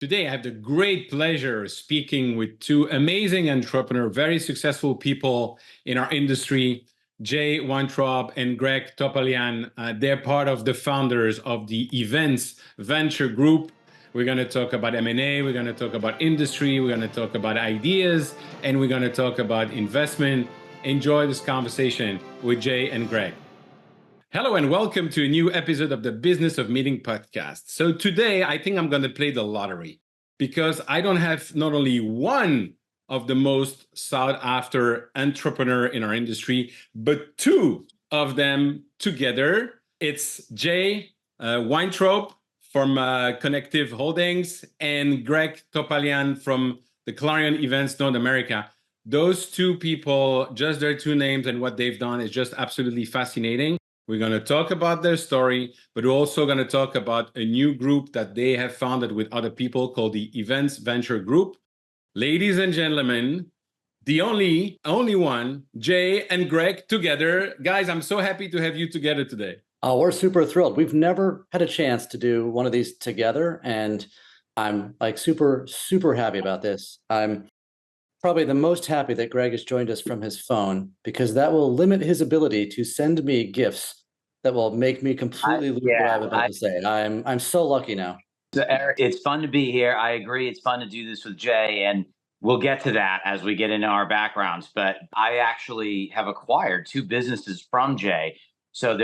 Today, I have the great pleasure of speaking with two amazing entrepreneurs, very successful people in our industry, Jay Weintraub and Greg Topalian. They're part of the founders of the Events Venture Group. We're going to talk about M&A, we're going to talk about industry, we're going to talk about ideas, and we're going to talk about investment. Enjoy this conversation with Jay and Greg. Hello and welcome to a new episode of the Business of Meeting podcast. So today, I think I'm going to play the lottery because I don't have not only one of the most sought after entrepreneur in our industry, but two of them together. It's Jay Weintraub from Connectiv Holdings and Greg Topalian from the Clarion Events North America. Those two people, just their two names and what they've done is just absolutely fascinating. We're going to talk about their story, but we're also going to talk about a new group that they have founded with other people called the Events Venture Group. Ladies and gentlemen, the only one, Jay and Greg together. Guys, I'm so happy to have you together today. Oh, we're super thrilled. We've never had a chance to do one of these together, and I'm like super happy about this. I'm probably the most happy that Greg has joined us from his phone because that will limit his ability to send me gifts that will make me completely lose what I was about to say. I'm so lucky now. So Eric, it's fun to be here. I agree. It's fun to do this with Jay, and we'll get to that as we get into our backgrounds. But I actually have acquired two businesses from Jay. So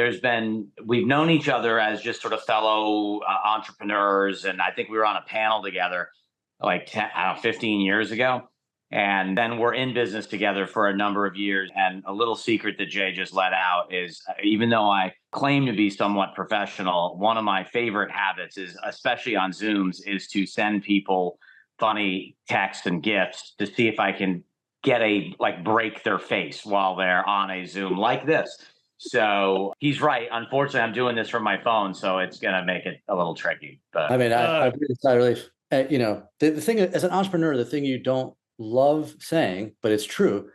we've known each other as just sort of fellow entrepreneurs. And I think we were on a panel together like 15 years ago. And then we're in business together for a number of years. And a little secret that Jay just let out is, even though I claim to be somewhat professional, one of my favorite habits is, especially on Zooms, is to send people funny texts and gifts to see if I can break their face while they're on a Zoom like this. So he's right. Unfortunately, I'm doing this from my phone, so it's going to make it a little tricky. But I mean, I really, the thing as an entrepreneur, the thing you don't love saying, but it's true.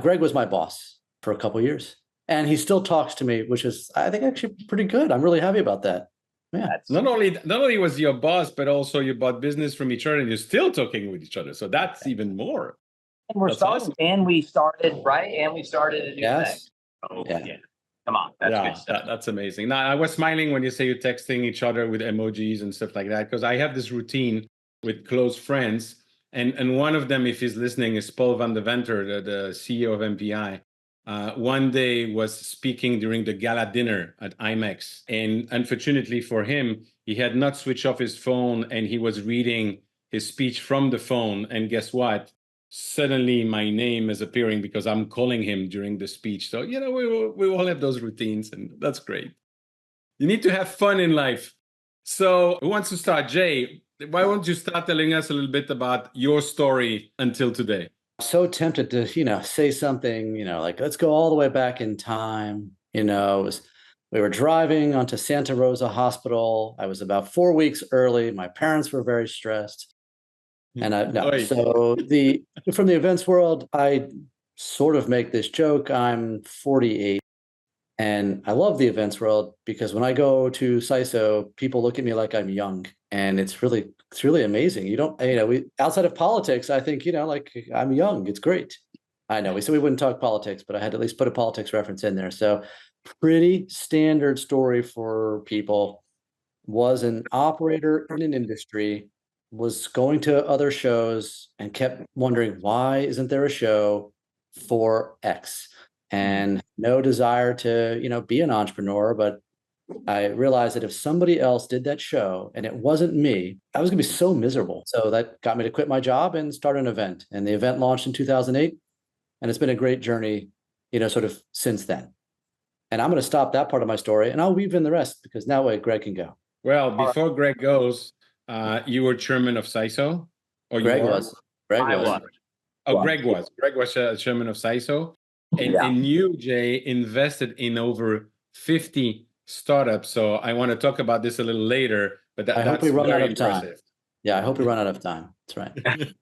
Greg was my boss for a couple of years, and he still talks to me, which is, I think, actually pretty good. I'm really happy about that. Yeah. Not only was your boss, but also you bought business from each other, and you're still talking with each other. So that's even more. And we're starting, awesome. And we started a new thing. Oh, yeah. Come on, that's good stuff. That's amazing. Now, I was smiling when you say you're texting each other with emojis and stuff like that, because I have this routine with close friends. And one of them, if he's listening, is Paul van der Venter, the CEO of MPI. One day was speaking during the gala dinner at IMAX. And unfortunately for him, he had not switched off his phone and he was reading his speech from the phone. And guess what? Suddenly my name is appearing because I'm calling him during the speech. So, we all have those routines, and that's great. You need to have fun in life. So who wants to start? Jay, why won't you start telling us a little bit about your story until today? So tempted to, say something, like, let's go all the way back in time. We were driving onto Santa Rosa Hospital. I was about 4 weeks early. My parents were very stressed. And from the events world, I sort of make this joke. I'm 48. And I love the events world because when I go to CISO, people look at me like I'm young, and it's really amazing. Outside of politics, I think, I'm young. It's great. I know we said we wouldn't talk politics, but I had to at least put a politics reference in there. So pretty standard story for people. Was an operator in an industry, was going to other shows and kept wondering, why isn't there a show for X? And no desire to, be an entrepreneur. But I realized that if somebody else did that show and it wasn't me, I was going to be so miserable. So that got me to quit my job and start an event. And the event launched in 2008. And it's been a great journey, sort of since then. And I'm going to stop that part of my story and I'll weave in the rest because now Greg can go. Well, before Greg goes, you were chairman of CISO? Or Greg was. I was. Oh, Greg was. Greg was chairman of CISO. And you, Jay, invested in over 50 startups. So I want to talk about this a little later, but that's hope we run out of impressive. Time. Yeah, I hope we run out of time. That's right.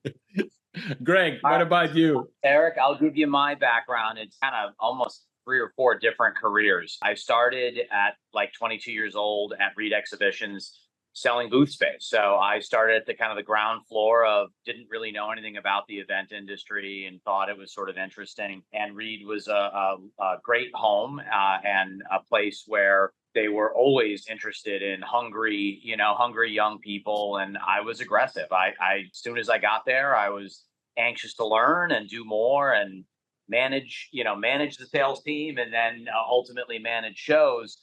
Greg, what about you? Eric, I'll give you my background. It's kind of almost 3 or 4 different careers. I started at like 22 years old at Reed Exhibitions. selling booth space. So I started at the kind of the ground floor of, didn't really know anything about the event industry and thought it was sort of interesting. And Reed was a great home and a place where they were always interested in hungry young people. And I was aggressive. I as soon as I got there, I was anxious to learn and do more and manage the sales team, and then ultimately manage shows.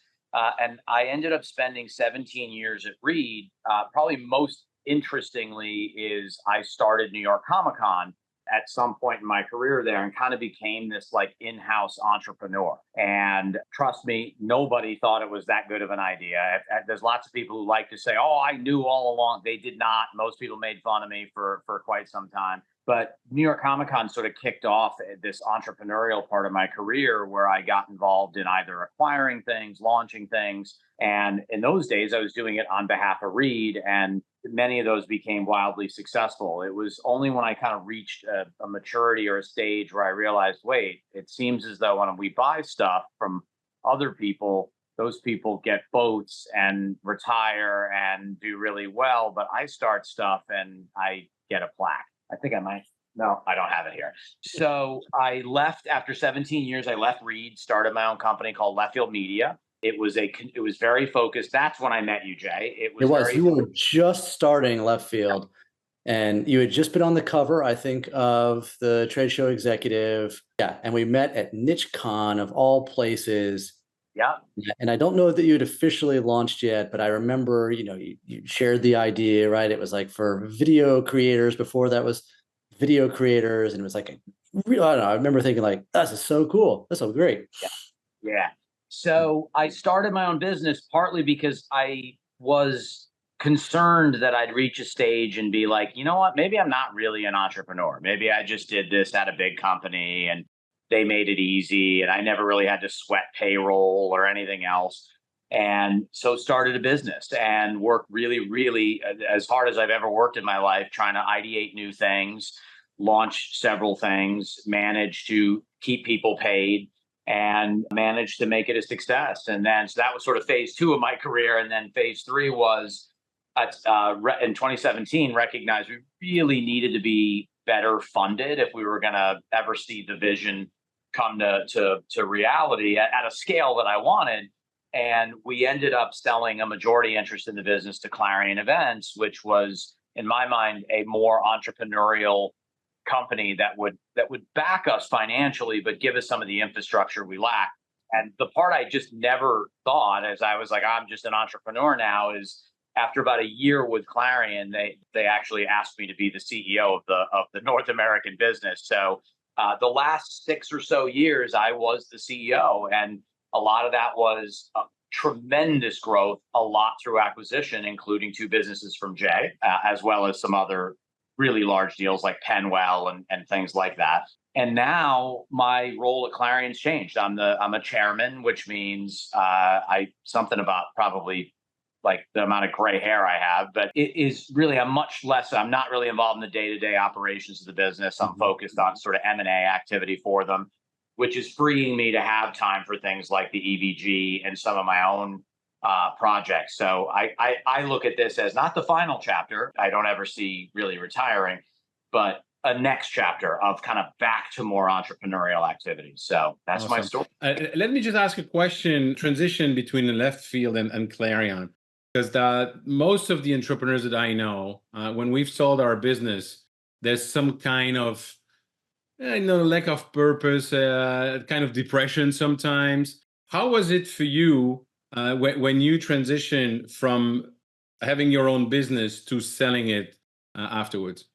And I ended up spending 17 years at Reed. Probably most interestingly is I started New York Comic Con at some point in my career there and kind of became this like in-house entrepreneur. And trust me, nobody thought it was that good of an idea. There's lots of people who like to say, oh, I knew all along. They did not. Most people made fun of me for quite some time. But New York Comic Con sort of kicked off this entrepreneurial part of my career where I got involved in either acquiring things, launching things. And in those days, I was doing it on behalf of Reed, and many of those became wildly successful. It was only when I kind of reached a maturity or a stage where I realized, wait, it seems as though when we buy stuff from other people, those people get boats and retire and do really well. But I start stuff and I get a plaque. I think I might. No, I don't have it here. So I left after 17 years. I left Reed, started my own company called Left Field Media. It was very focused. That's when I met you, Jay. It was. You were just starting Left Field, and you had just been on the cover, I think, of the Trade Show Executive. Yeah, and we met at NicheCon of all places. Yeah. And I don't know that you'd officially launched yet, but I remember, you shared the idea, right? It was like for video creators. Before that was video creators. And it was like, I don't know. I remember thinking like, this is so cool. This will be great. Yeah. So I started my own business partly because I was concerned that I'd reach a stage and be like, you know what, maybe I'm not really an entrepreneur. Maybe I just did this at a big company and they made it easy and I never really had to sweat payroll or anything else. And so started a business and worked really, really as hard as I've ever worked in my life, trying to ideate new things, launch several things, manage to keep people paid, and managed to make it a success. And then, so that was sort of phase 2 of my career. And then phase 3 was in 2017, recognized we really needed to be better funded if we were going to ever see the vision come to reality at a scale that I wanted. And we ended up selling a majority interest in the business to Clarion Events, which was, in my mind, a more entrepreneurial company that would back us financially, but give us some of the infrastructure we lack. And the part I just never thought, as I was like, I'm just an entrepreneur now, is after about a year with Clarion, they actually asked me to be the CEO of the North American business. So the last 6 or so years, I was the CEO, and a lot of that was tremendous growth, a lot through acquisition, including 2 businesses from Jay, as well as some other really large deals like Penwell and things like that. And now my role at Clarion's changed. I'm a chairman, which means something about probably like the amount of gray hair I have, but it is really I'm not really involved in the day-to-day operations of the business. I'm focused on sort of M&A activity for them, which is freeing me to have time for things like the EVG and some of my own projects. So I look at this as not the final chapter. I don't ever see really retiring, but a next chapter of kind of back to more entrepreneurial activities. So that's awesome. My story. Let me just ask a question, transition between the Left Field and Clarion, because most of the entrepreneurs that I know, when we've sold our business, there's some kind of lack of purpose, kind of depression sometimes. How was it for you when you transitioned from having your own business to selling it afterwards?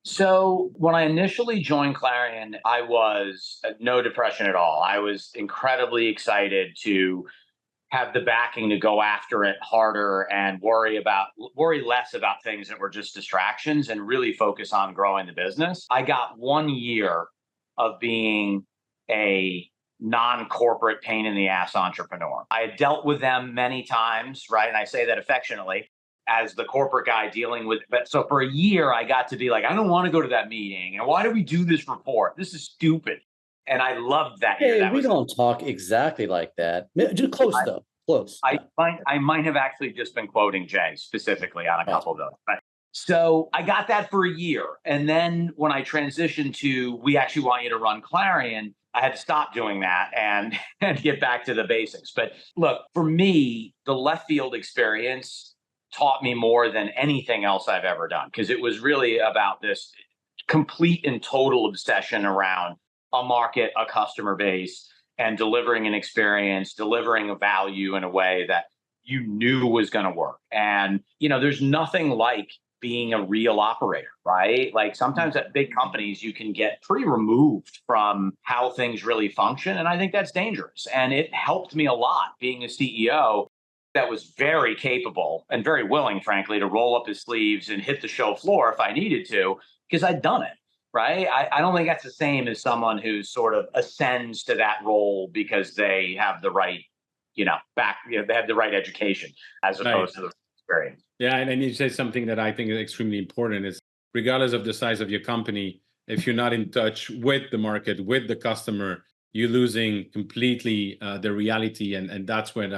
So when I initially joined Clarion, I was no depression at all. I was incredibly excited to have the backing to go after it harder and worry less about things that were just distractions and really focus on growing the business. I got 1 year of being a non-corporate pain in the ass entrepreneur. I had dealt with them many times, right? And I say that affectionately, as the corporate guy dealing with, but so for a year, I got to be like, I don't want to go to that meeting. And why do we do this report? This is stupid. And I loved that year. We don't talk exactly like that. Just close though. close. I might have actually just been quoting Jay specifically on a couple of those. But so I got that for a year. And then when I transitioned to, we actually want you to run Clarion, I had to stop doing that and get back to the basics. But look, for me, the left field experience taught me more than anything else I've ever done, because it was really about this complete and total obsession around a market, a customer base, and delivering an experience, delivering a value in a way that you knew was going to work. And, there's nothing like being a real operator, right? Like sometimes at big companies, you can get pretty removed from how things really function. And I think that's dangerous. And it helped me a lot being a CEO that was very capable and very willing, frankly, to roll up his sleeves and hit the show floor if I needed to, because I'd done it. Right. I don't think that's the same as someone who sort of ascends to that role because they have the right, they have the right education as opposed to the experience. Yeah. And then you say something that I think is extremely important is, regardless of the size of your company, if you're not in touch with the market, with the customer, you're losing completely the reality. And that's when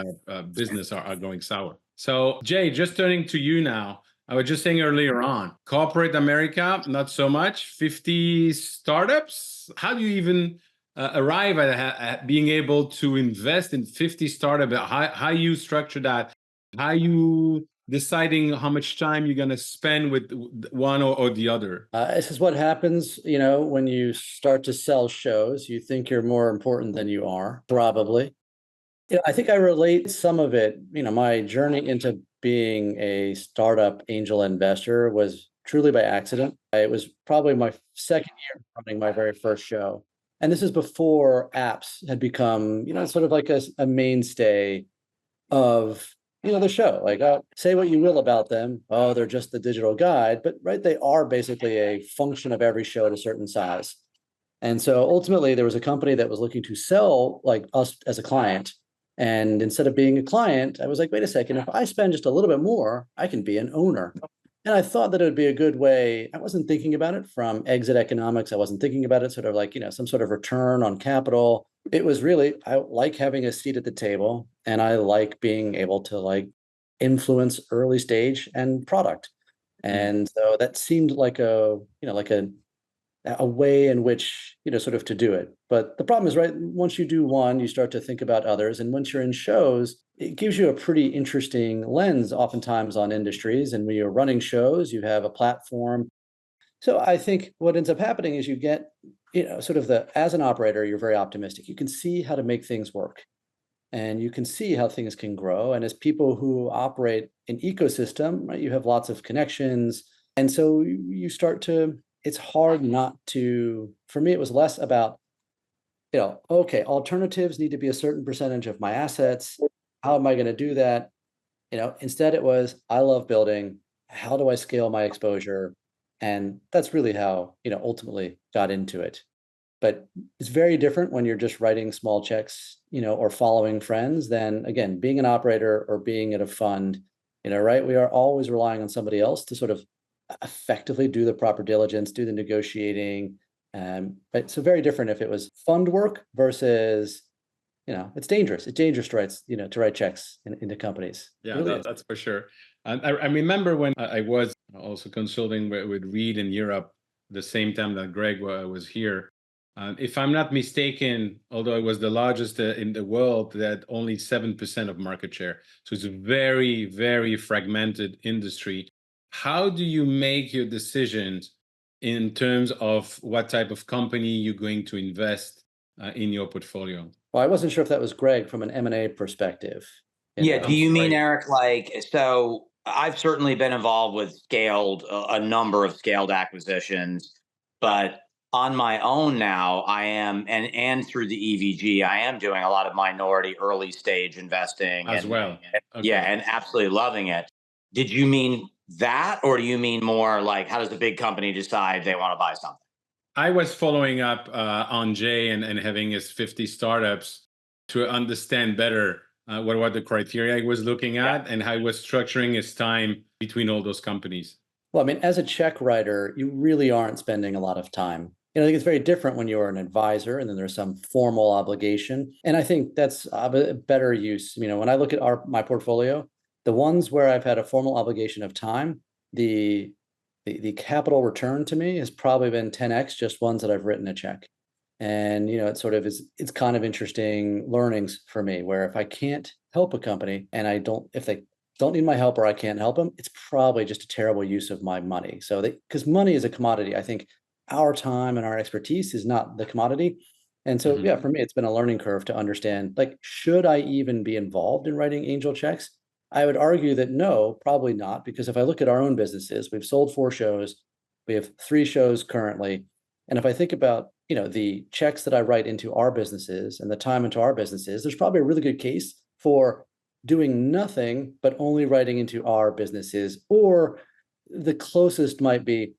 business are going sour. So Jay, just turning to you now. I was just saying earlier on, corporate America, not so much, 50 startups. How do you even arrive at being able to invest in 50 startups? How you structure that? How you deciding how much time you're going to spend with one or the other? This is what happens, when you start to sell shows. You think you're more important than you are, probably. I think I relate some of it, my journey into being a startup angel investor was truly by accident. It was probably my second year running my very first show. And this is before apps had become, sort of like a mainstay of, the show. Like, say what you will about them. Oh, they're just the digital guide. But right, they are basically a function of every show at a certain size. And so ultimately, there was a company that was looking to sell like us as a client. And instead of being a client, I was like, wait a second, if I spend just a little bit more, I can be an owner. And I thought that it would be a good way. I wasn't thinking about it from exit economics. I wasn't thinking about it sort of like, some sort of return on capital. It was really, I like having a seat at the table, and I like being able to like influence early stage and product. And so that seemed like a way in which, sort of to do it. But the problem is, right, once you do one, you start to think about others. And once you're in shows, it gives you a pretty interesting lens oftentimes on industries. And when you're running shows, you have a platform. So I think what ends up happening is you get, sort of as an operator, you're very optimistic. You can see how to make things work, and you can see how things can grow. And as people who operate an ecosystem, right, you have lots of connections. And so you start to, it's hard not to, for me, it was less about, okay, alternatives need to be a certain percentage of my assets. How am I going to do that? Instead it was, I love building. How do I scale my exposure? And that's really how, ultimately got into it. But it's very different when you're just writing small checks, or following friends than, again, being an operator or being at a fund, right? We are always relying on somebody else to sort of effectively do the proper diligence, do the negotiating. But so very different if it was fund work versus, it's dangerous. It's dangerous to write checks into companies. Yeah, Really that's for sure. And I remember when I was also consulting with Reed in Europe, the same time that Greg was here. If I'm not mistaken, although it was the largest in the world, they had only 7% of market share. So it's a very, very fragmented industry. How do you make your decisions in terms of what type of company you're going to invest in your portfolio? Well, I wasn't sure if that was Greg from an M&A perspective. Yeah. Do you mean, Eric, so I've certainly been involved with a number of scaled acquisitions, but on my own now, I am, and through the EVG, I am doing a lot of minority early stage investing as well. Okay. Yeah, and absolutely loving it. Did you mean that, or do you mean more like, how does the big company decide they want to buy something? I was following up on Jay and having his 50 startups to understand better what the criteria he was looking at and how he was structuring his time between all those companies. Well, I mean, as a check writer, you really aren't spending a lot of time I think it's very different when you're an advisor and then there's some formal obligation. And I think that's a better use. When I look at my portfolio, the ones where I've had a formal obligation of time, the capital return to me has probably been 10x just ones that I've written a check. And it's kind of interesting learnings for me, where if I can't help a company and if they don't need my help or I can't help them, it's probably just a terrible use of my money. So because money is a commodity, I think our time and our expertise is not the commodity. And so, yeah, for me, it's been a learning curve to understand, like, should I even be involved in writing angel checks? I would argue that no, probably not, because if I look at our own businesses, we've sold 4 shows, we have 3 shows currently. And if I think about, the checks that I write into our businesses and the time into our businesses, there's probably a really good case for doing nothing, but only writing into our businesses. Or the closest might be,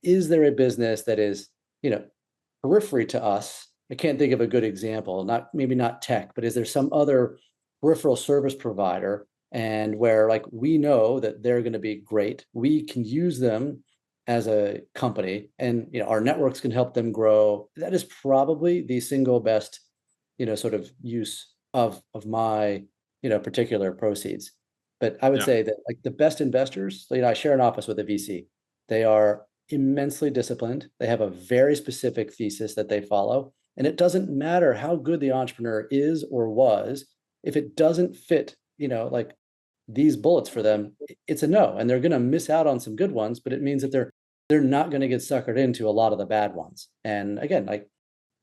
is there a business that is, periphery to us? I can't think of a good example, maybe not tech, but is there some other peripheral service provider and where, like, we know that they're going to be great, we can use them as a company, and our networks can help them grow? That is probably the single best, sort of use of my, particular proceeds. But I would say that, like, the best investors, I share an office with a VC. They are immensely disciplined. They have a very specific thesis that they follow. And it doesn't matter how good the entrepreneur is or was, if it doesn't fit, like, these bullets for them, it's a no. And they're going to miss out on some good ones, but it means that they're not going to get suckered into a lot of the bad ones. And again, like,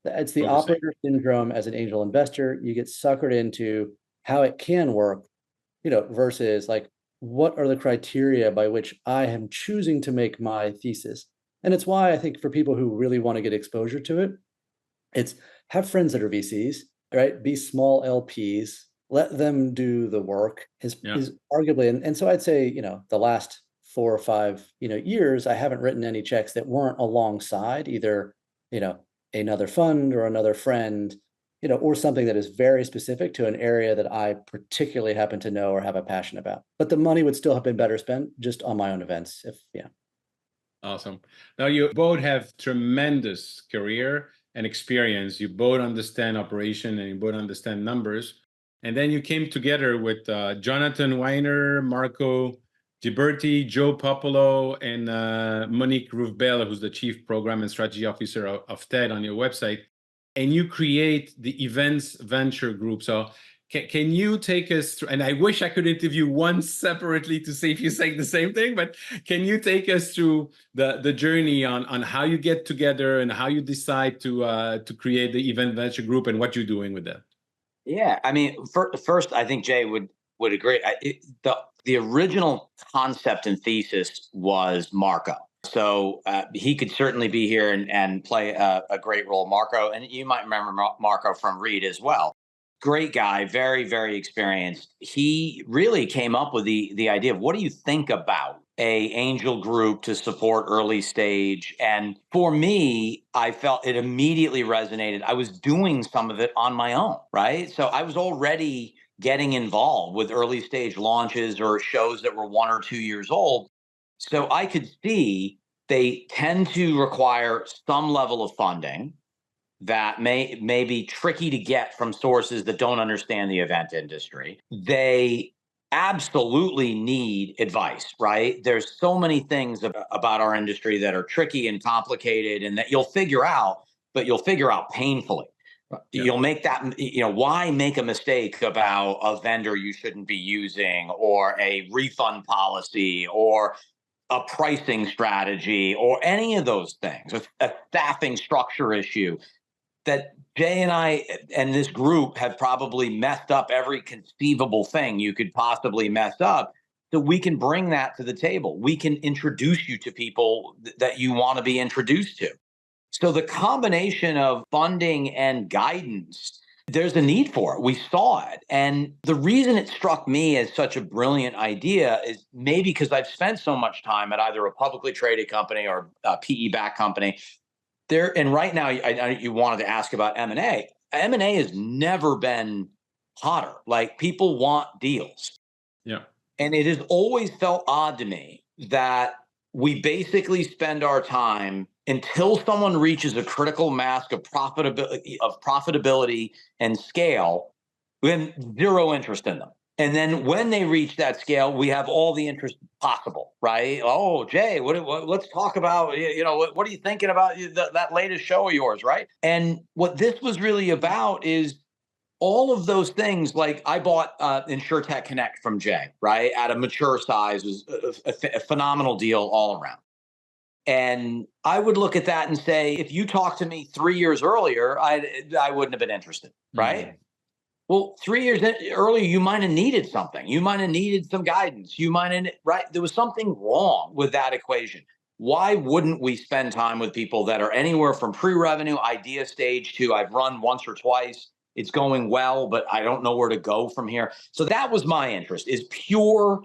it's the operator syndrome as an angel investor. You get suckered into how it can work, versus, like, what are the criteria by which I am choosing to make my thesis? And it's why I think for people who really want to get exposure to it, it's have friends that are VCs, right? Be small LPs, let them do the work is arguably. And so I'd say, the last 4 or 5, years, I haven't written any checks that weren't alongside either, another fund or another friend, or something that is very specific to an area that I particularly happen to know or have a passion about. But the money would still have been better spent just on my own events. Awesome. Now, you both have tremendous career and experience. You both understand operation and you both understand numbers. And then you came together with Jonathan Weiner, Marco Ghiberti, Joe Popolo, and Monique Rouvbel, who's the Chief Program and Strategy Officer of TED, on your website. And you create the Events Venture Group. So can you take us through, and I wish I could interview one separately to see if you're saying the same thing, but can you take us through the journey on how you get together and how you decide to create the Event Venture Group and what you're doing with that? Yeah, I mean, first, I think Jay would agree. The original concept and thesis was Marco. So he could certainly be here and play a great role, Marco. And you might remember Marco from Reed as well. Great guy, very, very experienced. He really came up with the idea of, what do you think about a angel group to support early stage? And for me, I felt it immediately resonated. I was doing some of it on my own, right? So I was already getting involved with early stage launches or shows that were 1 or 2 years old. So I could see they tend to require some level of funding that may be tricky to get from sources that don't understand the event industry. They absolutely need advice, right? There's so many things about our industry that are tricky and complicated, and that you'll figure out, but you'll figure out painfully. You'll make that, why make a mistake about a vendor you shouldn't be using, or a refund policy, or a pricing strategy, or any of those things, a staffing structure issue, that Jay and I and this group have probably messed up every conceivable thing you could possibly mess up. So we can bring that to the table. We can introduce you to people that you want to be introduced to. So the combination of funding and guidance, there's a need for it. We saw it. And the reason it struck me as such a brilliant idea is maybe because I've spent so much time at either a publicly traded company or a PE-backed company. And right now, you wanted to ask about M&A. M&A has never been hotter. Like, people want deals. Yeah. And it has always felt odd to me that we basically spend our time until someone reaches a critical mass of profitability and scale, we have zero interest in them. And then when they reach that scale, we have all the interest possible, right? Oh, Jay, let's talk about, what are you thinking about that latest show of yours, right? And what this was really about is all of those things. Like I bought InsurTech Connect from Jay, right? At a mature size, was a phenomenal deal all around. And I would look at that and say, if you talked to me 3 years earlier, I wouldn't have been interested, right? Mm-hmm. Well, 3 years earlier, you might have needed something. You might have needed some guidance. You might have, right? There was something wrong with that equation. Why wouldn't we spend time with people that are anywhere from pre-revenue, idea stage to I've run once or twice, it's going well, but I don't know where to go from here. So that was my interest, is pure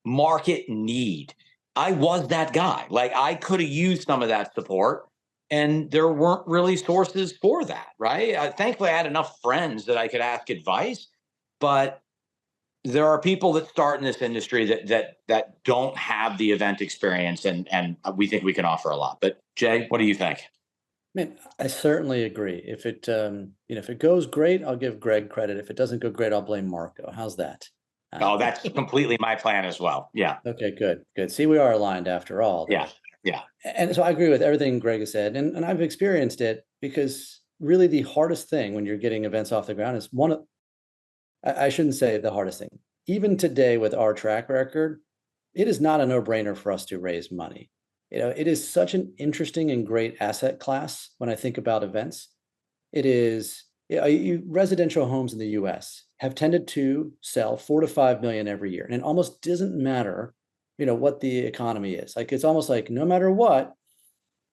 market need. I was that guy. Like I could have used some of that support. And there weren't really sources for that, right? Thankfully, I had enough friends that I could ask advice, but there are people that start in this industry that don't have the event experience, and we think we can offer a lot. But Jay, what do you think? Man, I certainly agree. If it goes great, I'll give Greg credit. If it doesn't go great, I'll blame Marco. How's that? Oh, that's completely my plan as well. Yeah. Okay, good. See, we are aligned after all. Yeah. Yeah. And so I agree with everything Greg has said, and I've experienced it, because really the hardest thing when you're getting events off the ground is I shouldn't say the hardest thing. Even today with our track record, it is not a no-brainer for us to raise money. It is such an interesting and great asset class when I think about events. It is, residential homes in the US have tended to sell 4 to 5 million every year, and it almost doesn't matter what the economy is. Like it's almost like no matter what,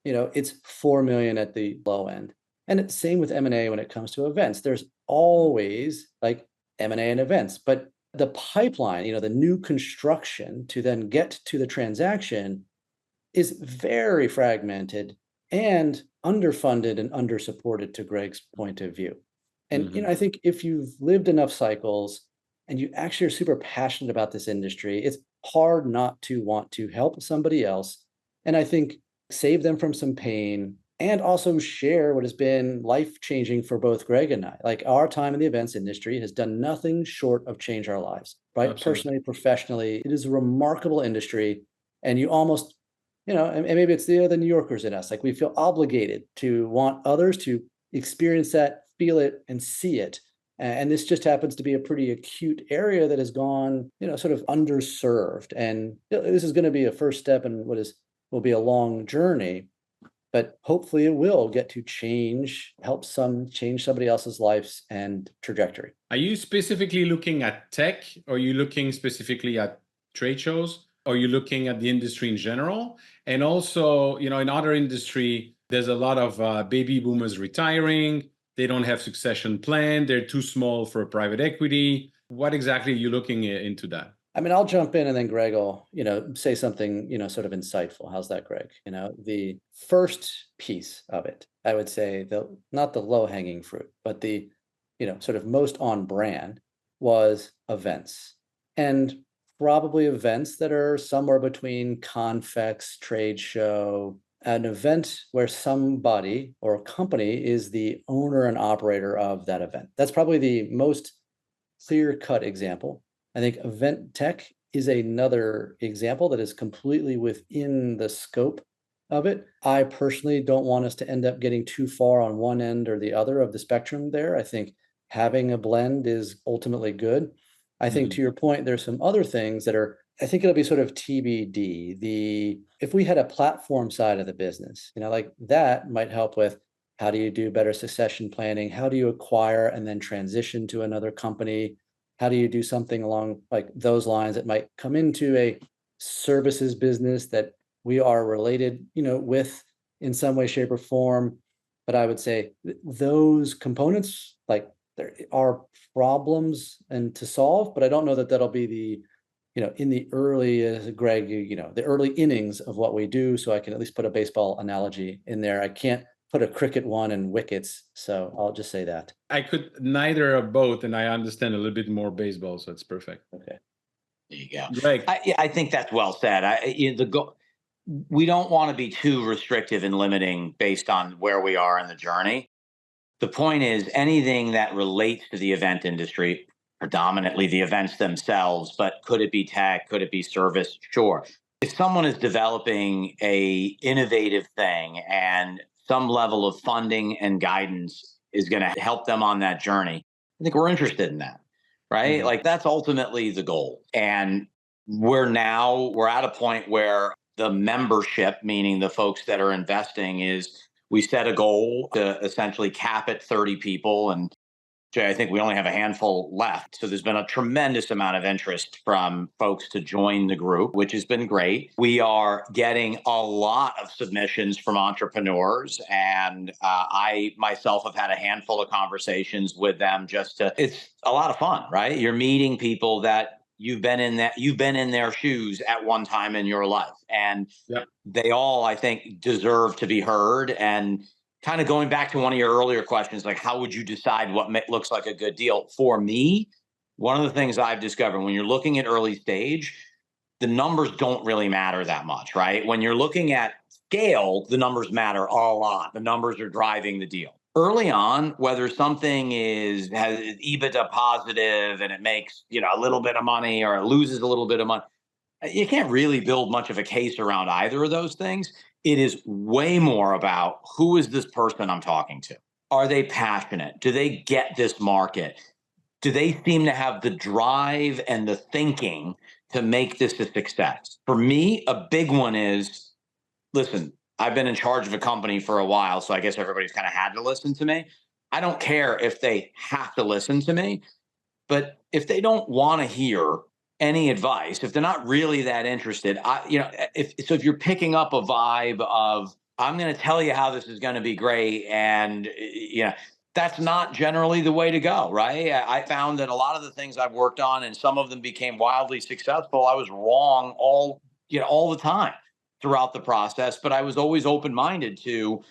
it's 4 million at the low end. And it's same with M&A when it comes to events. There's always like M&A and events, but the pipeline, the new construction to then get to the transaction is very fragmented and underfunded and undersupported, to Greg's point of view. And I think if you've lived enough cycles and you actually are super passionate about this industry, it's hard not to want to help somebody else. And I think save them from some pain, and also share what has been life-changing for both Greg and I. Like our time in the events industry has done nothing short of change our lives, right? Absolutely. Personally, professionally, it is a remarkable industry. And you almost, and maybe it's the New Yorkers in us, like we feel obligated to want others to experience that, feel it, and see it. And this just happens to be a pretty acute area that has gone, sort of underserved. And this is going to be a first step in what will be a long journey, but hopefully it will get to help change somebody else's lives and trajectory. Are you specifically looking at tech? Or are you looking specifically at trade shows? Or are you looking at the industry in general? And also, in other industry, there's a lot of baby boomers retiring. They don't have succession plan. They're too small for private equity. What exactly are you looking into that? I mean, I'll jump in and then Greg will, say something, sort of insightful. How's that, Greg? The first piece of it, I would say, not the low-hanging fruit, but the, sort of most on brand was events. And probably events that are somewhere between Confex, trade show, an event where somebody or a company is the owner and operator of that event. That's probably the most clear-cut example. I think event tech is another example that is completely within the scope of it. I personally don't want us to end up getting too far on one end or the other of the spectrum there. I think having a blend is ultimately good. I think to your point, there's some other things that I think it'll be sort of TBD. If we had a platform side of the business, like that might help with how do you do better succession planning? How do you acquire and then transition to another company? How do you do something along like those lines that might come into a services business that we are related, with in some way, shape, or form? But I would say those components, like there are problems and to solve, but I don't know that that'll be the, in the early, Greg, the early innings of what we do. So I can at least put a baseball analogy in there. I can't put a cricket one and wickets. So I'll just say that. I could neither of both, and I understand a little bit more baseball, so it's perfect. Okay. There you go. Greg. I think that's well said. we don't want to be too restrictive and limiting based on where we are in the journey. The point is anything that relates to the event industry, predominantly the events themselves, but could it be tech? Could it be service? Sure. If someone is developing a innovative thing and some level of funding and guidance is going to help them on that journey, I think we're interested in that, right? Mhm. Like that's ultimately the goal. And we're at a point where the membership, meaning the folks that are investing, is we set a goal to essentially cap at 30 people. And Jay, I think we only have a handful left. So there's been a tremendous amount of interest from folks to join the group, which has been great. We are getting a lot of submissions from entrepreneurs. And I myself have had a handful of conversations with them it's a lot of fun, right? You're meeting people that you've been in their shoes at one time in your life. And Yep. they all, I think, deserve to be heard. And kind of going back to one of your earlier questions, like how would you decide what looks like a good deal? For me, one of the things I've discovered when you're looking at early stage, the numbers don't really matter that much, right? When you're looking at scale, the numbers matter a lot. The numbers are driving the deal. Early on, whether something has EBITDA positive and it makes a little bit of money or it loses a little bit of money, you can't really build much of a case around either of those things. It is way more about who is this person I'm talking to? Are they passionate? Do they get this market? Do they seem to have the drive and the thinking to make this a success? For me, a big one is, listen, I've been in charge of a company for a while, so I guess everybody's kind of had to listen to me. I don't care if they have to listen to me, but if they don't want to hear any advice, if they're not really that interested, if you're picking up a vibe of, I'm going to tell you how this is going to be great, and that's not generally the way to go, right? I found that a lot of the things I've worked on, and some of them became wildly successful, I was wrong all the time throughout the process, but I was always open-minded to,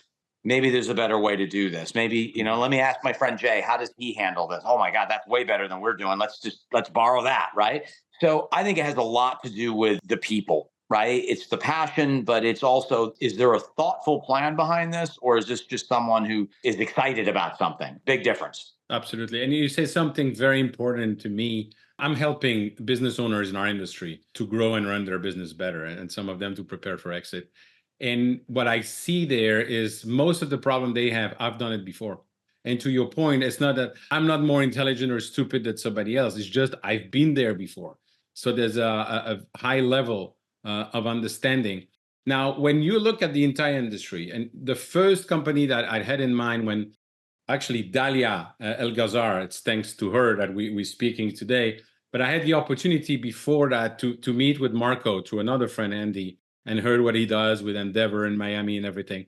maybe there's a better way to do this. Maybe, let me ask my friend Jay, how does he handle this? Oh my God, that's way better than we're doing. Let's borrow that, right? So I think it has a lot to do with the people, right? It's the passion, but it's also, is there a thoughtful plan behind this? Or is this just someone who is excited about something? Big difference. Absolutely. And you say something very important to me. I'm helping business owners in our industry to grow and run their business better, and some of them to prepare for exit. And what I see there is most of the problem they have, I've done it before. And to your point, it's not that I'm not more intelligent or stupid than somebody else. It's just I've been there before. So there's a high level of understanding. Now, when you look at the entire industry, and the first company that I had in mind when actually Dalia El-Ghazar, it's thanks to her that we're speaking today. But I had the opportunity before that to meet with Marco through another friend, Andy, and heard what he does with Endeavor in Miami and everything.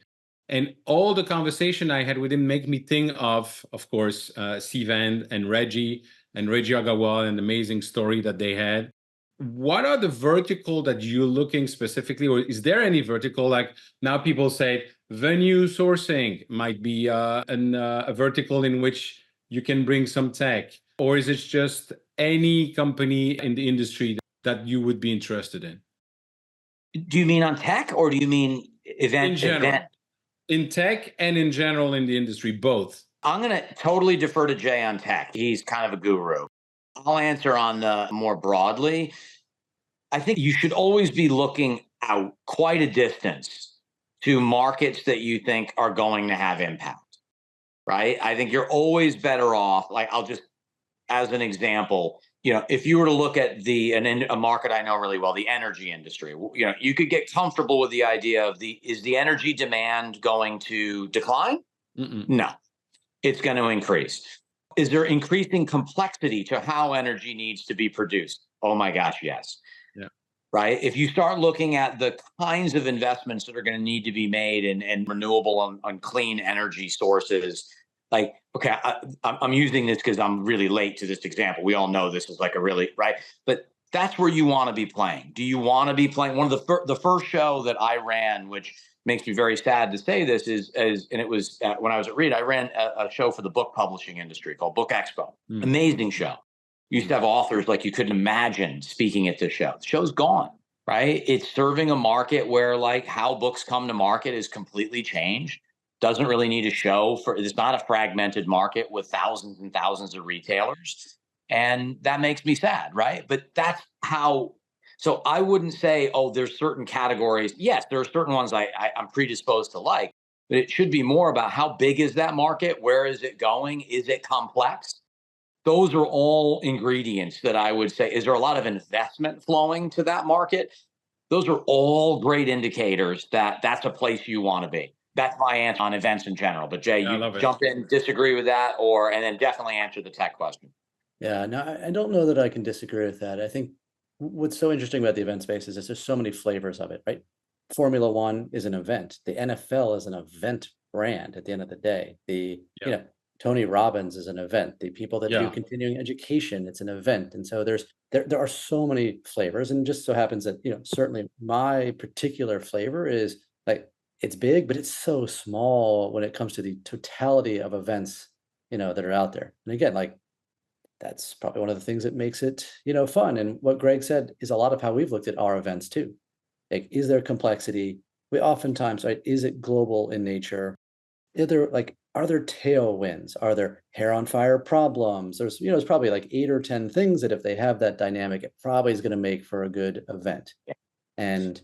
And all the conversation I had with him make me think of course, Sivan and Reggie Agarwal, an amazing story that they had. What are the vertical that you're looking specifically, or is there any vertical? Like now people say venue sourcing might be a vertical in which you can bring some tech, or is it just any company in the industry that you would be interested in? Do you mean on tech, or do you mean event? In general, event? in tech and in general in the industry, both. I'm going to totally defer to Jay on tech. He's kind of a guru. I'll answer on the more broadly. I think you should always be looking out quite a distance to markets that you think are going to have impact, right? I think you're always better off. Like, I'll just, as an example, if you were to look at a market I know really well, the energy industry, you could get comfortable with the idea of is the energy demand going to decline? Mm-mm. No, it's going to increase. Is there increasing complexity to how energy needs to be produced? Oh my gosh, yes. Yeah. Right. If you start looking at the kinds of investments that are going to need to be made in renewable and clean energy sources, like, okay, I'm using this because I'm really late to this example. We all know this is like a really, right. But that's where you want to be playing. Do you want to be playing? One of the first show that I ran, which makes me very sad to say this, is and it was when I was at Reed, I ran a show for the book publishing industry called Book Expo. Amazing show. Used to have authors like you couldn't imagine speaking at this show. The show's gone. right? It's serving a market where like how books come to market is completely changed. Doesn't really need a show for it's not a fragmented market with thousands and thousands of retailers. And that makes me sad, right? But that's how so I wouldn't say, oh, there's certain categories. Yes, there are certain ones I'm predisposed to like, but it should be more about how big is that market? Where is it going? Is it complex? Those are all ingredients that I would say. Is there a lot of investment flowing to that market? Those are all great indicators that that's a place you want to be. That's my answer on events in general. But Jay, Yeah, I you love it. jump in, disagree with that, or and then definitely answer the tech question. Yeah, no, I don't know that I can disagree with that. I think what's so interesting about the event space is there's so many flavors of it, right? Formula One is an event. The NFL is an event brand at the end of the day. Yeah. Tony Robbins is an event. The people that do Yeah. continuing education, it's an event. And so there are so many flavors. And just so happens that, certainly my particular flavor is like it's big, but it's so small when it comes to the totality of events, that are out there. And again, like that's probably one of the things that makes it, fun. And what Greg said is a lot of how we've looked at our events too. Like, is there complexity? We oftentimes, right, is it global in nature? Are there tailwinds? Are there hair on fire problems? There's probably like 8 or 10 things that if they have that dynamic, it probably is going to make for a good event. Yeah. And,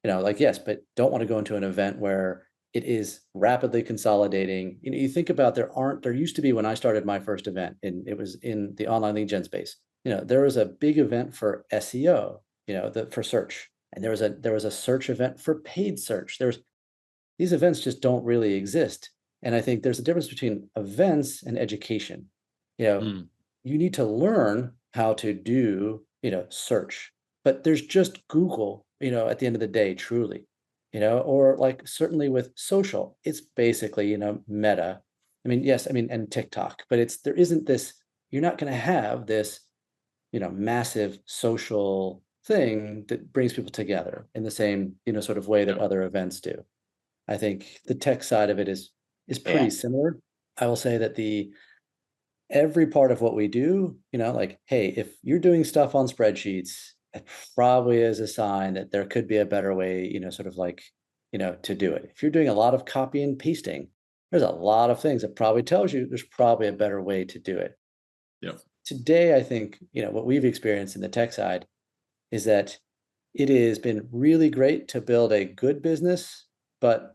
yes, but don't want to go into an event where it is rapidly consolidating. You think about there used to be when I started my first event, and it was in the online lead gen space. There was a big event for SEO, for search, and there was a search event for paid search. These events just don't really exist. And I think there's a difference between events and education. You need to learn how to do, search, but there's just Google, at the end of the day, truly, or like certainly with social, it's basically, Meta. I mean, yes, and TikTok, but there isn't this, you're not going to have this, massive social thing that brings people together in the same, sort of way that other events do. I think the tech side of it is pretty similar. I will say that every part of what we do, like, hey, if you're doing stuff on spreadsheets, it probably is a sign that there could be a better way, sort of like, to do it. If you're doing a lot of copy and pasting, there's a lot of things that probably tells you there's probably a better way to do it. Yeah. Today, I think, what we've experienced in the tech side is that it has been really great to build a good business, but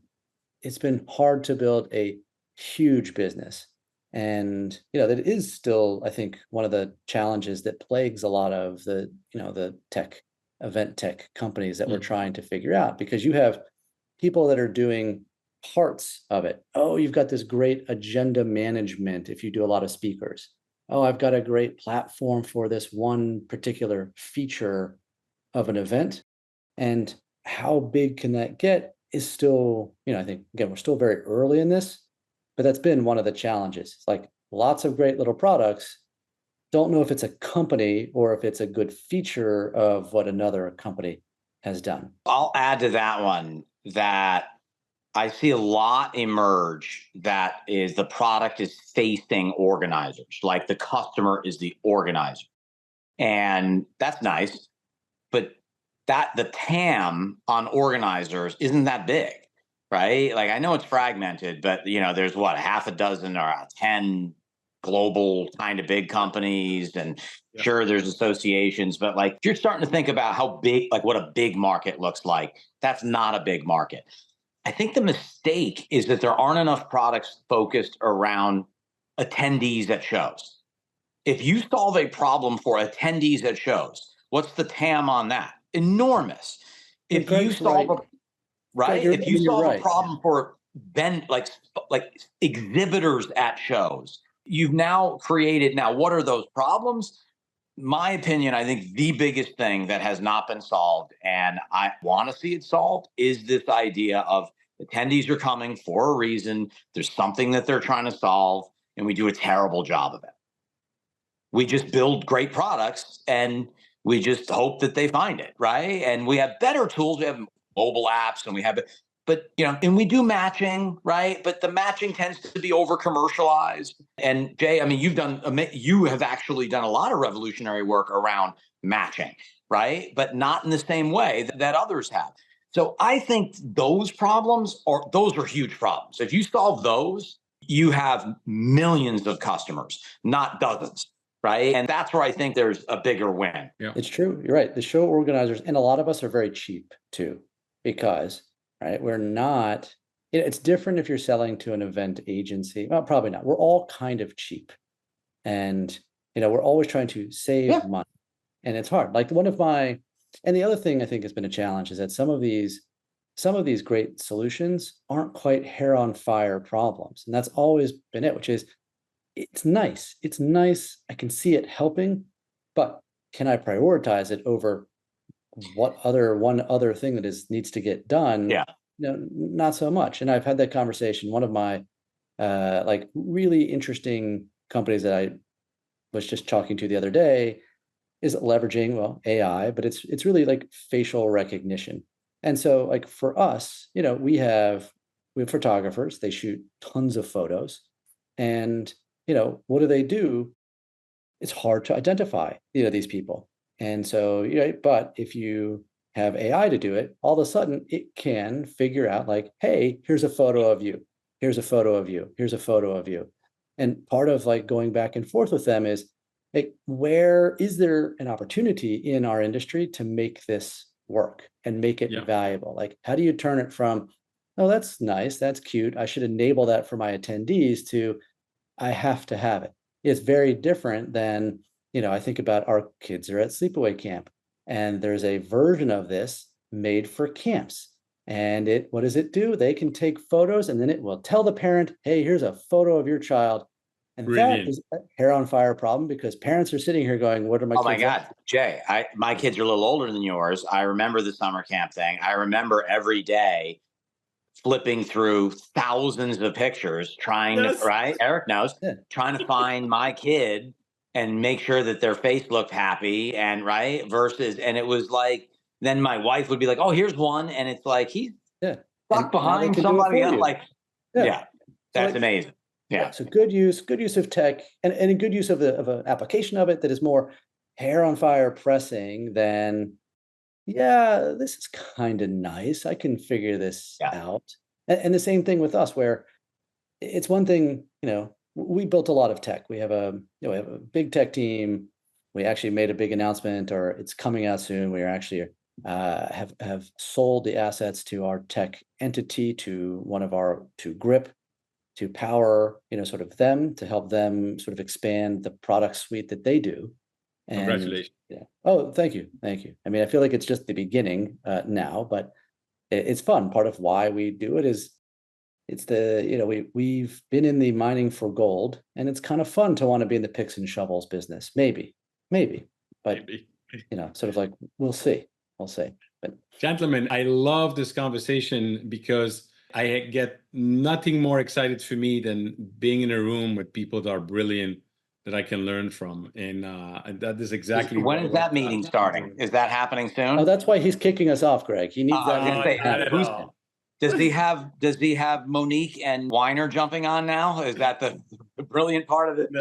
it's been hard to build a huge business. And, that is still, I think, one of the challenges that plagues a lot of the event tech companies that we're trying to figure out, because you have people that are doing parts of it. Oh, you've got this great agenda management if you do a lot of speakers. Oh, I've got a great platform for this one particular feature of an event. And how big can that get is still, I think, again, we're still very early in this, but that's been one of the challenges. It's like lots of great little products. Don't know if it's a company or if it's a good feature of what another company has done. I'll add to that one that I see a lot emerge that is the product is facing organizers, like the customer is the organizer. And that's nice. But the TAM on organizers isn't that big, right? Like I know it's fragmented, but there's what, a half a dozen or 10 global kind of big companies, and sure there's associations, but like you're starting to think about how big, like what a big market looks like. That's not a big market. I think the mistake is that there aren't enough products focused around attendees at shows. If you solve a problem for attendees at shows, what's the TAM on that? Enormous. If you solve a problem for like exhibitors at shows, you've now created. Now, what are those problems? My opinion, I think the biggest thing that has not been solved, and I want to see it solved, is this idea of attendees are coming for a reason. There's something that they're trying to solve, and we do a terrible job of it. We just build great products and we just hope that they find it, right? And we have better tools. We have mobile apps and and we do matching, right? But the matching tends to be over commercialized. And Jay, you have actually done a lot of revolutionary work around matching, right? But not in the same way that others have. So I think those are huge problems. If you solve those, you have millions of customers, not dozens, right? And that's where I think there's a bigger win. Yeah. It's true. You're right. The show organizers, and a lot of us are very cheap too, because, right, we're not, it's different if you're selling to an event agency. Well, probably not. We're all kind of cheap. And, we're always trying to save money. And it's hard. Like and the other thing I think has been a challenge is that some of these great solutions aren't quite hair on fire problems. And that's always been it, which is, it's nice. It's nice. I can see it helping, but can I prioritize it over one other thing that needs to get done? Yeah. Not so much. And I've had that conversation. One of my like really interesting companies that I was just talking to the other day is leveraging, AI, but it's really like facial recognition. And so like for us, we have photographers, they shoot tons of photos, and what do they do? It's hard to identify, these people. And so, but if you have AI to do it, all of a sudden it can figure out like, hey, here's a photo of you. Here's a photo of you. Here's a photo of you. And part of like going back and forth with them is like, where is there an opportunity in our industry to make this work and make it valuable? Like, how do you turn it from, oh, that's nice, that's cute, I should enable that for my attendees, to I have to have it? It's very different than, I think about our kids are at sleepaway camp, and there's a version of this made for camps. And what does it do? They can take photos, and then it will tell the parent, hey, here's a photo of your child. And Brilliant. that is a hair on fire problem, because parents are sitting here going, what are my kids? Oh my God, Jay, my kids are a little older than yours. I remember the summer camp thing. I remember every day flipping through thousands of pictures trying to, right? Eric knows, trying to find my kid and make sure that their face looked happy, and right, and it was like, then my wife would be like, oh, here's one. And it's like, he's stuck behind somebody else. Like, that's amazing. Yeah. So good use of tech, and a good use of an application of it that is more hair on fire pressing than, this is kind of nice, I can figure this out. And the same thing with us, where it's one thing, we built a lot of tech. We have a big tech team. We actually made a big announcement, or it's coming out soon. We are actually have sold the assets to our tech entity to Grip, to power, sort of them, to help them sort of expand the product suite that they do. And, congratulations. Yeah. Oh, thank you. I mean, I feel like it's just the beginning now, but it's fun. Part of why we do it is it's we've been in the mining for gold, and it's kind of fun to want to be in the picks and shovels business. Maybe, but sort of like, we'll see. But gentlemen, I love this conversation because I get nothing more excited for me than being in a room with people that are brilliant, that I can learn from. And that is exactly when is that meeting starting? Is that happening soon? Oh, that's why he's kicking us off, Greg. He needs that. Does he have Monique and Weiner jumping on now? Is that the brilliant part of it?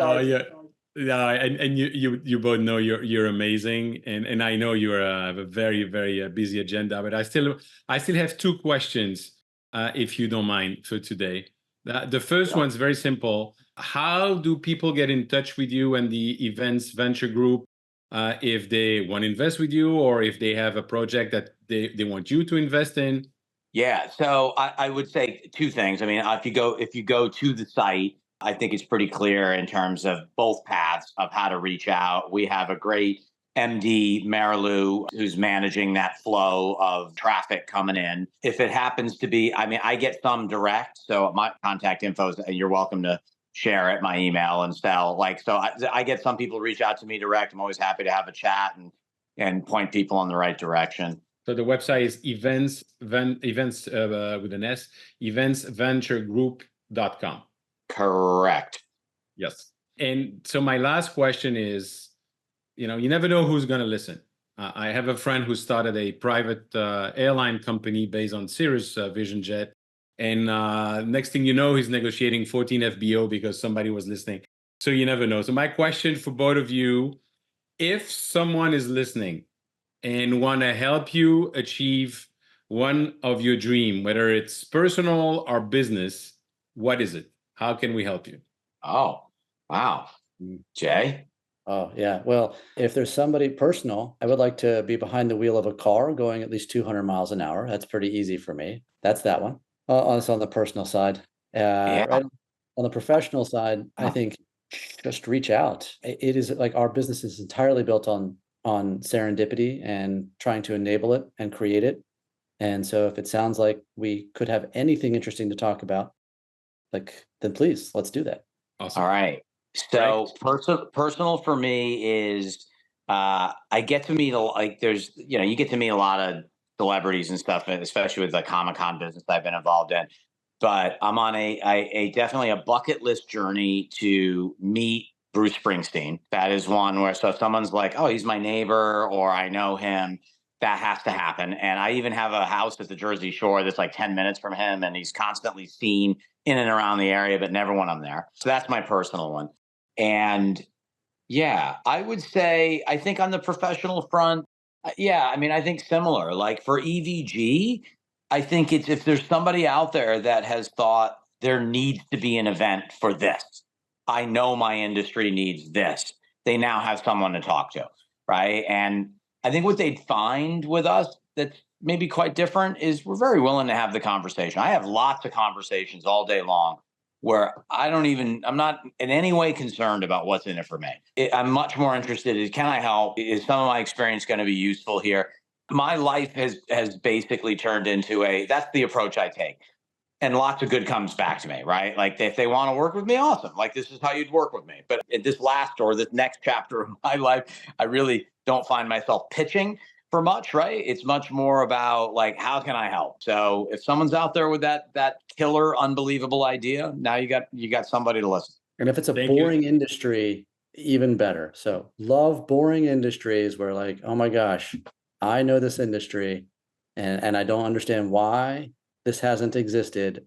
No, and you both know you're amazing, and I know you have a very, very busy agenda, but I still have two questions, if you don't mind, for today. The first one's very simple. How do people get in touch with you and the Events Venture Group if they want to invest with you, or if they have a project that they want you to invest in? Yeah, so I would say two things. I mean, if you go to the site, I think it's pretty clear in terms of both paths of how to reach out. We have a great MD, Marilu, who's managing that flow of traffic coming in. If it happens to be, I mean, I get some direct, so my contact info is, you're welcome to share it, my email and sell. Like, so I get some people reach out to me direct. I'm always happy to have a chat and point people in the right direction. So the website is events with an S, eventsventuregroup.com. Correct. Yes. And so my last question is, you never know who's going to listen. I have a friend who started a private airline company based on Cirrus Vision Jet. And next thing you know, he's negotiating 14 FBO because somebody was listening. So you never know. So my question for both of you, if someone is listening and want to help you achieve one of your dream, whether it's personal or business, what is it? How can we help you? Oh, wow. Jay? Oh, yeah. Well, if there's somebody personal, I would like to be behind the wheel of a car going at least 200 miles an hour. That's pretty easy for me. That's that one. Also on the personal side. Yeah. Right on the professional side, I think just reach out. It is like our business is entirely built on serendipity and trying to enable it and create it. And so if it sounds like we could have anything interesting to talk about, then please, let's do that. Awesome. All right. So personal for me is I get to meet you get to meet a lot of celebrities and stuff, especially with the Comic-Con business I've been involved in. But I'm on a definitely a bucket list journey to meet Bruce Springsteen. That is one where, so if someone's like, oh, he's my neighbor or I know him, that has to happen. And I even have a house at the Jersey Shore that's like 10 minutes from him, and he's constantly seen in and around the area, but never when I'm there. So that's my personal one. And yeah, I would say, I think on the professional front, I mean, I think similar. Like for EVG, I think it's, if there's somebody out there that has thought there needs to be an event for this, I know my industry needs this, they now have someone to talk to, right? And I think what they'd find with us that's maybe quite different is we're very willing to have the conversation. I have lots of conversations all day long where I'm not in any way concerned about what's in it for me. I'm much more interested in, can I help? Is some of my experience going to be useful here? My life has basically turned into that's the approach I take. And lots of good comes back to me, right? Like if they want to work with me, awesome. Like this is how you'd work with me. But in this last or this next chapter of my life, I really don't find myself pitching for much, right? It's much more about like, how can I help? So if someone's out there with that killer, unbelievable idea, now you got somebody to listen. And if it's a boring industry, even better. So love boring industries where like, oh my gosh, I know this industry and I don't understand why this hasn't existed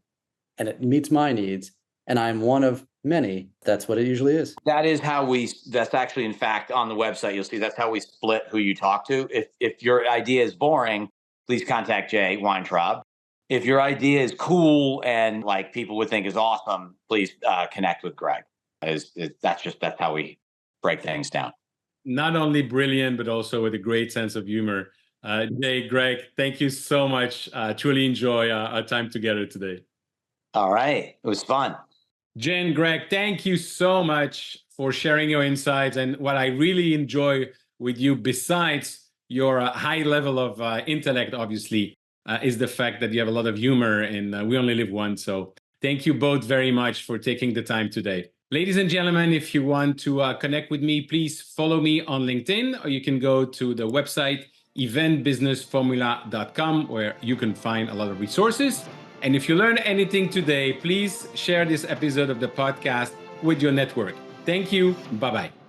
and it meets my needs. And I'm one of many. That's what it usually is. That is how that's actually, in fact, on the website, you'll see that's how we split who you talk to. If your idea is boring, please contact Jay Weintraub. If your idea is cool and like people would think is awesome, please connect with Greg. That's how we break things down. Not only brilliant, but also with a great sense of humor. Jay, Greg, thank you so much. Truly enjoy our time together today. All right. It was fun. Jay and Greg, thank you so much for sharing your insights. And what I really enjoy with you, besides your high level of intellect, obviously, is the fact that you have a lot of humor, and we only live once. So thank you both very much for taking the time today. Ladies and gentlemen, if you want to connect with me, please follow me on LinkedIn, or you can go to the website eventbusinessformula.com, where you can find a lot of resources. And if you learned anything today, please share this episode of the podcast with your network. Thank you. Bye-bye.